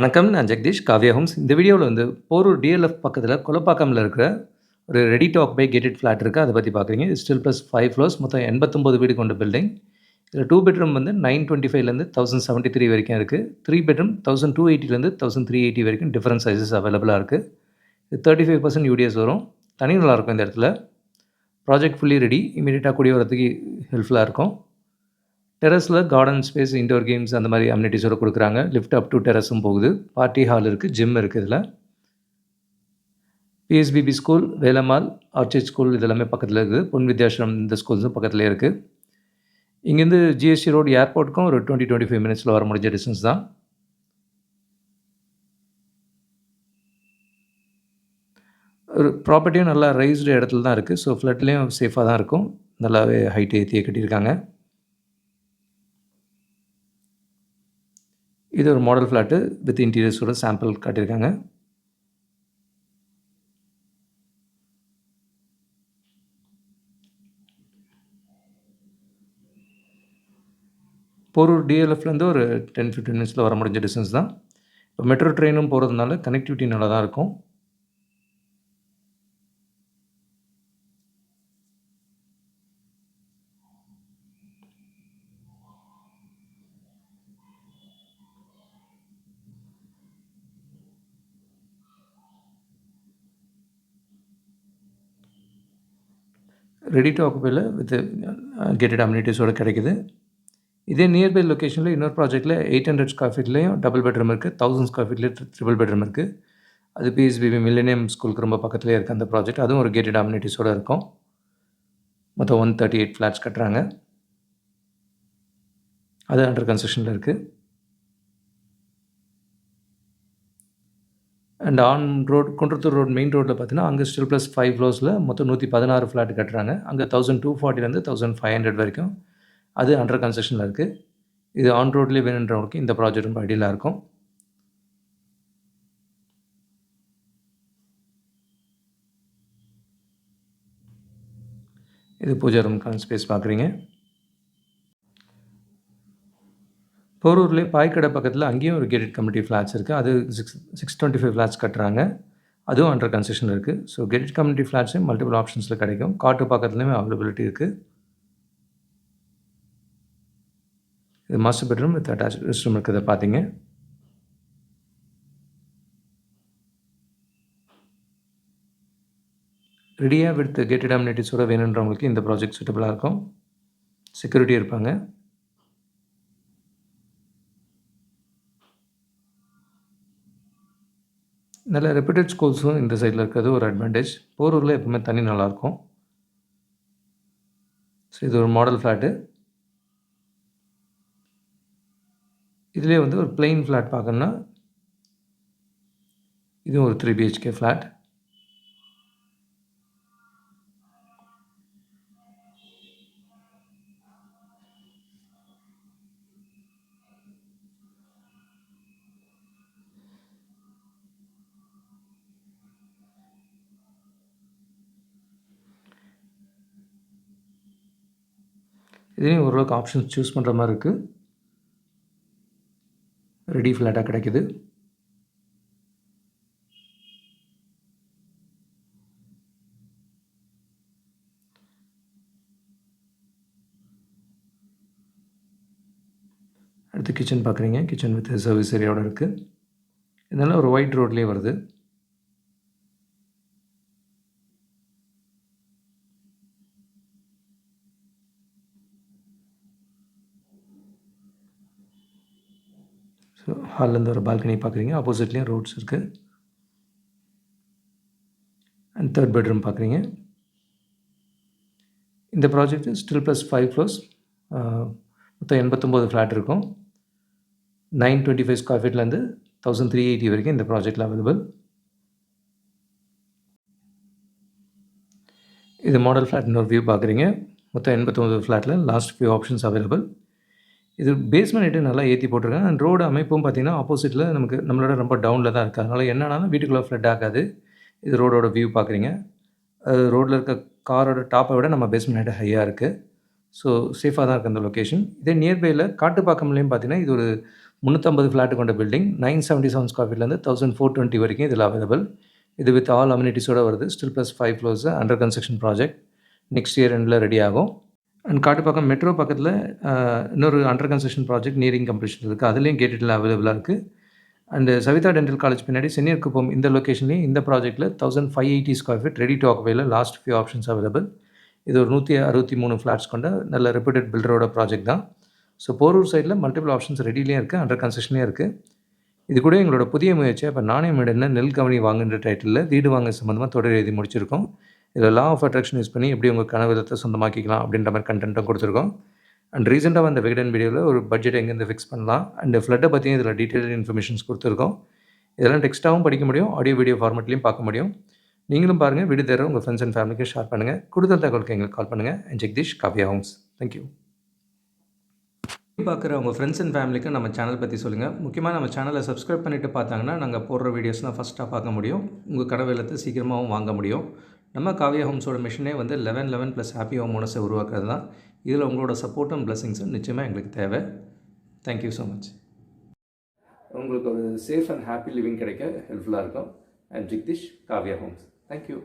வணக்கம். நான் ஜெகதீஷ், காவ்யா ஹோம்ஸ். இந்த வீடியோல வந்து போரூர் டிஎல்எஃப் பக்கத்தில கொலப்பாக்கம்ல இருக்கிற ஒரு ready to occupy gated flat இருக்கு. அத பத்தி பார்க்குறீங்க. இது ஸ்டில் பிளஸ் 5 ஃப்ளோர்ஸ் மொத்தம் 89 வீடு கொண்ட பில்டிங். இதுல 2 பெட்ரூம் வந்து 925லேருந்து 1073 வரைக்கும் இருக்கு. 3 பெட்ரூம் 1280லேருந்து 1380 வரைக்கும் டிஃபரெண்ட் சைஸஸ் அவைலபிளா இருக்கு. இது 35% யூடிஎஸ் வரும். தனி நல்லா இருக்கும் இந்த இடத்துல. Project fully ready. இமிடியேட்டா குடி வரதுக்கு ஹெல்ப்ஃபுல்லா இருக்கும். டெரஸ்ல கார்டன் ஸ்பேஸ், இன்டோர் கேம்ஸ் அந்த மாரி அம்னிட்டீஸோட குடுக்குறாங்க. லிஃப்ட் அப் டூ டெரஸும் போகுது. பார்ட்டி ஹால் இருக்கு. ஜிம் இருக்கு இதுல. PSBB school, Velammal, orchid school இது எல்லாமே பக்கத்துல இருக்குது. பொன் வித்யாஷ்ரம் இந்த ஸ்கூல்ஸும் பக்கத்திலேயே இருக்கு. இங்கேருந்து ஜிஎஸ்டி ரோடு ஏர்போர்ட்டுக்கும் ஒரு 25 மினிட்ஸ்ல வர முடிஞ்ச டிஸ்டன்ஸ் தான். ஒரு ப்ராப்பர்ட்டியும் நல்லா ரைஸ்டு இடத்துல தான் இருக்கு. ஸோ ஃப்ளட்லயும் சேஃபா தான் இருக்கும். நல்லாவே ஹைட் ஏத்தியே கட்டியிருக்காங்க. இது ஒரு மாடல் ஃப்ளாட்டு வித் இன்டீரியர்ஸோட சாம்பிள் காட்டியிருக்காங்க. போரூர் டிஎல்எஃப்லேருந்து ஒரு 10-15 மினிட்ஸில் வர முடிஞ்ச டிஸ்டன்ஸ் தான். இப்போ மெட்ரோ ட்ரெயினும் போகிறதுனால கனெக்டிவிட்டி நல்லா தான் இருக்கும். ரெடி டு ஆக்குபைல வித் கேட்டட் அம்யூனிட்டிஸோட கிடைக்குது. இதே நியர்பை லொக்கேஷனில் இன்னொரு ப்ராஜெக்ட்டில் 800 ஸ்கொயர் ஃபீட்லேயும் டபுள் பெட்ரூம் இருக்குது. 1000 ஸ்கொயர் ஃபீட்லேயே ட்ரிபிள் பெட்ரூம் இருக்குது. அது பிஎஸ்பிபி மில்லேனியம் ஸ்கூலுக்கு ரொம்ப பக்கத்துலேயே இருக்குது அந்த ப்ராஜெக்ட். அதுவும் ஒரு கேட்டட் அம்யூனிட்டிஸோட இருக்கும். மொத்தம் 138 ஃப்ளாட்ஸ் கட்டுறாங்க. அது அண்டர் கன்ஸ்ட்ரக்ஷனில் இருக்குது. And on road Kundrathur road main ரோட்டில் பார்த்தீங்கன்னா, அங்கே ஸ்டில் ப்ளஸ் 5 ஃப்ளோர்ஸில் மொத்தம் 116 ஃப்ளாட் கட்டுறாங்க. அங்கே 1240லேருந்து 1500 வரைக்கும் அது அண்டர் கன்ஸ்ட்ரக்ஷனில் இருக்குது. இது ஆன் ரோட்லேயே வேணுன்றவங்களுக்கு இந்த ப்ராஜெக்ட் ரொம்ப ஐடியலாக இருக்கும். இது பூஜா ரூம்க்கான ஸ்பேஸ் பார்க்குறீங்க. போரூர்லேயே பாய்க்கடை பக்கத்தில் அங்கேயும் ஒரு கேட்டட் கம்யூனிட்டி ஃப்ளாட்ஸ் இருக்குது. அது 625 ஃப்ளாட்ஸ் கட்டுறாங்க. அதுவும் அண்டர் கன்ஸ்ட்ரக்ஷனில் இருக்குது. ஸோ கேட்டட் கம்யூனிட்டி ஃப்ளாட்ஸும் மல்டிபிள் ஆப்ஷன்ஸில் கிடைக்கும். காட்டு பக்கத்துலேயுமே அவைலபிலிட்டி இருக்குது. இது master bedroom with attach rest room இருக்கிறத பார்த்தீங்க. ரெடியாக வித் கேட்டட் அம்யூனிட்டிஸோட வேணுன்றவங்களுக்கு இந்த ப்ராஜெக்ட் சூட்டபுளாக இருக்கும். செக்யூரிட்டி இருப்பாங்க. நல்ல ரெப்யூட்டட் ஸ்கூல்ஸும் இந்த சைடில் இருக்கிறது ஒரு அட்வான்டேஜ். போரூரில் எப்பவுமே தண்ணி நல்லாயிருக்கும். ஸோ இது ஒரு மாடல் ஃப்ளாட்டு. இதுலேயே வந்து ஒரு பிளெயின் ஃப்ளாட் பார்க்கணுன்னா இதுவும் ஒரு 3 பிஹெச்கே ஃப்ளாட். இதுலேயும் ஓரளவுக்கு ஆப்ஷன்ஸ் சூஸ் பண்ணுற மாதிரி இருக்குது. ரெடி ஃப்ளாட்டாக கிடைக்குது. அடுத்து கிச்சன் பார்க்குறீங்க. கிச்சன் வித் சர்வீஸ் ஏரியாவோட இருக்குது. இதனால் ஒரு ஒயிட் ரோட்லேயே வருது. ஸோ ஹால்லேருந்து ஒரு பால்கனி பார்க்குறீங்க. ஆப்போசிட்லேயும் ரோட்ஸ் இருக்குது. அண்ட் 3rd பெட்ரூம் பார்க்குறீங்க. இந்த ப்ராஜெக்ட் ஸ்டில் ப்ளஸ் 5 ஃப்ளோர்ஸ். மொத்தம் 89 ஃப்ளாட் இருக்கும். 925 ஸ்கொயர் ஃபீட்லேருந்து 1380 வரைக்கும் இந்த ப்ராஜெக்டில் அவைலபிள். இது மாடல் ஃப்ளாட் இன்னொரு வியூ பார்க்குறீங்க. மொத்தம் 89 ஃப்ளாட்டில் லாஸ்ட் ஃபியூ ஆப்ஷன்ஸ் அவைலபிள். இது பேஸ்மெண்ட் ஹைட்டு நல்லா ஏற்றி போட்டிருக்காங்க. அண்ட் ரோடு அமைப்பும் பார்த்தீங்கன்னா, ஆப்போசிட்டில் நம்மளோட ரொம்ப டவுனில் தான் இருக்குது. அதனால் என்ன ஆனாலும் வீட்டுக்குள்ளே ஃப்ளட் ஆகாது. இது ரோடோட வியூ பார்க்குறீங்க. ரோட்டில் இருக்க காரோட டாப்பை விட நம்ம பேஸ்மெண்ட் ஹைட்டு ஹையாக இருக்குது. ஸோ சேஃபாக தான் இருக்குது அந்த லொக்கேஷன். இதே நியர்பையில் காட்டுப்பாக்கம்லேயும் பார்த்தீங்கன்னா, இது ஒரு 350 ஃப்ளாட் கொண்ட பில்டிங் 977 ஸ்கொயர் ஃபீட்லேருந்து 1420 வரைக்கும் இதில் அவைலபிள். இது வித் ஆல் அம்யூனிட்டிஸோட வருது. Still plus 5 floors under construction project. Next year எண்டில் ரெடி ஆகும். அண்ட் காட்டுப்பாக்கம் மெட்ரோ பக்கத்தில் இன்னொரு under construction project nearing completion இருக்குது. அதுலேயும் கேட்டட்லாம் அவைலபிளாக இருக்குது. அண்டு சவிதா டென்டல் காலேஜ் பின்னாடி சென்னியர் குப்பம் இந்த லொக்கேஷன்லேயும் இந்த ப்ராஜெக்ட்டில் 1580 ஸ்கொயர் ஃபீட் ரெடி டு ஆக்குபையில் லாஸ்ட் ஃபியூ ஆப்ஷன்ஸ் அவைலபிள். இது ஒரு 163 ஃப்ளாட்ஸ் கொண்ட நல்ல ரெப்யூட்டட் பில்டரோட ப்ராஜெக்ட் தான். ஸோ போரூர் சைடில் மல்டிபிள் ஆப்ஷன்ஸ் ரெடிலையும் இருக்குது, அண்டர் கன்ஸ்ட்ரக்ஷன்லேயும் இருக்குது. இது கூட எங்களோட புதிய முயற்சியாக இப்போ நானே மேடன்னு நெல் கவனி வாங்குன்ற டைட்டிலில் வீடு வாங்க சம்மந்தமாக தொடர் எழுதி முடிச்சிருக்கோம். இதில் லா ஆஃப் அட்ராக்ஷன் யூஸ் பண்ணி எப்படி உங்கள் கனவு விதத்தை சொந்தமாக்கிக்கலாம் அப்படின்ற மாதிரி கண்டென்ட்டும் கொடுத்துருக்கோம். அண்ட் ரீசெண்டாக வந்த விகடன் வீடியோவில் ஒரு பட்ஜெட் எங்கேருந்து ஃபிக்ஸ் பண்ணலாம் அண்ட் ஃப்ளட்டை பற்றியும் இதில் டீட்டெயில் இன்ஃபர்மேஷன்ஸ் கொடுத்துருக்கோம். இதெல்லாம் டெக்ஸ்ட்டாகவும் படிக்க முடியும், ஆடியோ வீடியோ ஃபார்மெட்லையும் பார்க்க முடியும். நீங்களும் பாருங்கள், வீடு தேர்வு உங்கள் ஃப்ரெண்ட்ஸ் அண்ட் ஃபேமிலிக்கு ஷேர் பண்ணுங்கள். கூடுதல் தகவலுக்கு எங்களுக்கு கால் பண்ணுங்கள். And Jagadish, Kavya Homes. Thank you. பார்க்குற உங்கள் ஃப்ரெண்ட்ஸ் அண்ட் ஃபேமிலிக்கு நம்ம சேனல் பற்றி சொல்லுங்கள். முக்கியமாக நம்ம சேனலை சப்ஸ்கிரைப் பண்ணிவிட்டு பார்த்தாங்கன்னா நாங்கள் போடுற வீடியோஸ்லாம் ஃபஸ்ட்டாக பார்க்க முடியும். உங்கள் கடவு இல்லத்தை சீக்கிரமாகவும் வாங்க முடியும். நம்ம காவ்யா ஹோம்ஸோட மிஷனே வந்து 11 + ஹாப்பி ஹோம் ஓனர்ஸை உருவாக்குறது தான். இதில் உங்களோட சப்போர்ட்டும் பிளஸிங்ஸும் நிச்சயமாக எங்களுக்கு தேவை. Thank you so much. உங்களுக்கு ஒரு சேஃப் அண்ட் ஹாப்பி லிவிங் கிடைக்க ஹெல்ப்ஃபுல்லாக இருக்கும். And Jagadish, Kavya Homes. Thank you.